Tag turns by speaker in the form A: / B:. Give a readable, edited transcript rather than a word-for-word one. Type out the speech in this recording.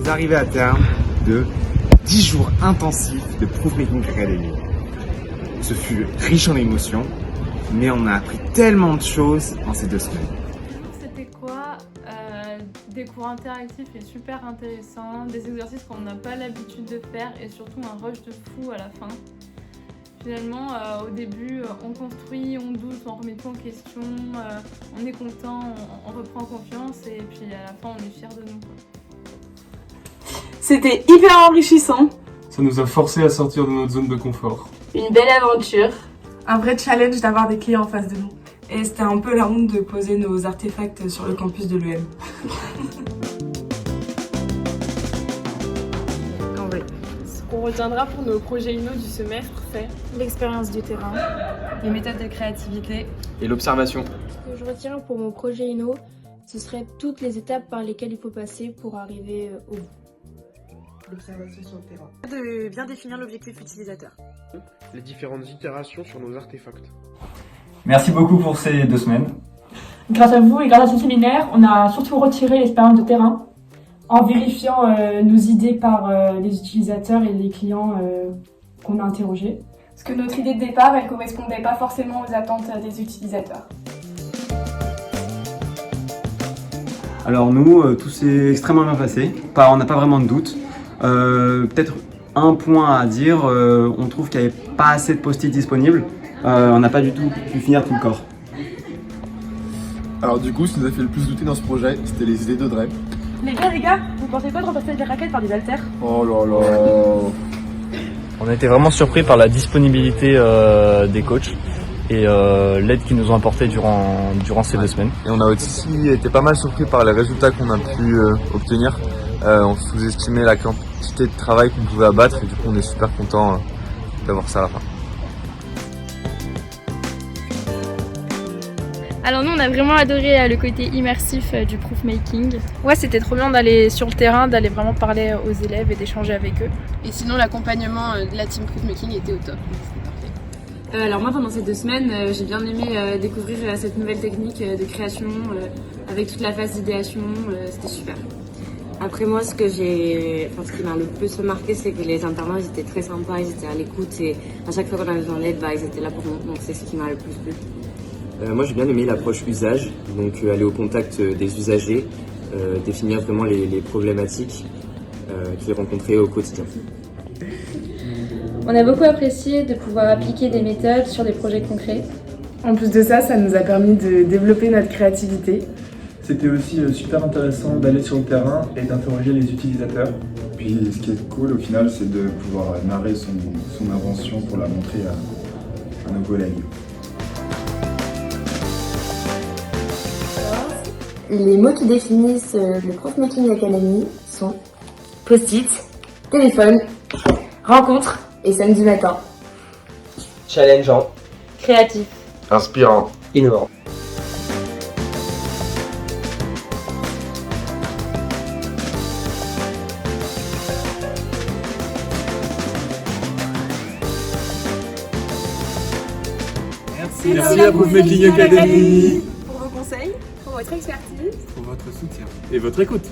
A: est arrivé à terme de 10 jours intensifs de Proofmaking Academy. Ce fut riche en émotions, mais on a appris tellement de choses en ces 2 semaines.
B: C'était quoi des cours interactifs et super intéressants, des exercices qu'on n'a pas l'habitude de faire et surtout un rush de fou à la fin. Finalement, au début, on construit, on doute, on remet tout en question, on est content, on reprend confiance et puis à la fin, on est fiers de nous.
C: C'était hyper enrichissant.
D: Ça nous a forcé à sortir de notre zone de confort.
C: Une belle aventure.
E: Un vrai challenge d'avoir des clients en face de nous. Et c'était un peu la honte de poser nos artefacts sur le campus de l'EM.
F: Ce qu'on retiendra pour nos projets INO du semestre, c'est
G: l'expérience du terrain,
H: les méthodes de créativité
I: et l'observation.
G: Ce que je retiens pour mon projet INO, ce serait toutes les étapes par lesquelles il faut passer pour arriver au bout.
E: L'observation sur le terrain.
H: De bien définir l'objectif utilisateur.
J: Les différentes itérations sur nos artefacts.
K: Merci beaucoup pour ces 2 semaines.
L: Grâce à vous et grâce à ce séminaire, on a surtout retiré l'expérience de terrain en vérifiant nos idées par les utilisateurs et les clients qu'on a interrogés.
M: Parce que notre idée de départ, elle ne correspondait pas forcément aux attentes des utilisateurs.
N: Alors nous, tout s'est extrêmement bien passé. On n'a pas vraiment de doute. Peut-être un point à dire, on trouve qu'il n'y avait pas assez de post-it disponibles. On n'a pas du tout pu finir tout le corps.
O: Alors du coup, ce qui nous a fait le plus douter dans ce projet, c'était les idées de Dre.
L: Les gars, vous pensez pas de remplacer des raquettes par des haltères?
O: Oh là là.
P: On a été vraiment surpris par la disponibilité des coachs et l'aide qu'ils nous ont apporté durant ces 2 semaines.
Q: Et on a aussi été pas mal surpris par les résultats qu'on a pu obtenir. On sous-estimait la quantité de travail qu'on pouvait abattre et du coup on est super content d'avoir ça à la fin.
B: Alors nous on a vraiment adoré le côté immersif du proofmaking.
F: Ouais, c'était trop bien d'aller sur le terrain, d'aller vraiment parler aux élèves et d'échanger avec eux. Et sinon l'accompagnement de la team proofmaking était au top. C'était parfait.
H: Alors moi pendant ces 2 semaines, j'ai bien aimé découvrir cette nouvelle technique de création avec toute la phase d'idéation, c'était super.
R: Après moi, ce qui m'a le plus marqué, c'est que les internats, ils étaient très sympas, ils étaient à l'écoute et à chaque fois qu'on avait besoin d'aide, ils étaient là pour nous, donc c'est ce qui m'a le plus plu.
I: Moi j'ai bien aimé l'approche usage, donc aller au contact des usagers, définir vraiment les problématiques qu'ils rencontraient au quotidien.
B: On a beaucoup apprécié de pouvoir appliquer des méthodes sur des projets concrets.
E: En plus de ça, ça nous a permis de développer notre créativité.
D: C'était aussi super intéressant d'aller sur le terrain et d'interroger les utilisateurs.
O: Puis ce qui est cool au final, c'est de pouvoir narrer son invention pour la montrer à nos collègues.
R: Les mots qui définissent le Proofmaking Academy sont post-it, téléphone, rencontre et samedi matin.
I: Challengeant,
C: Créatif,
J: Inspirant,
I: innovant.
D: Merci à Proofmaking Academy
F: Pour vos conseils, pour votre expertise,
D: pour votre soutien et votre écoute.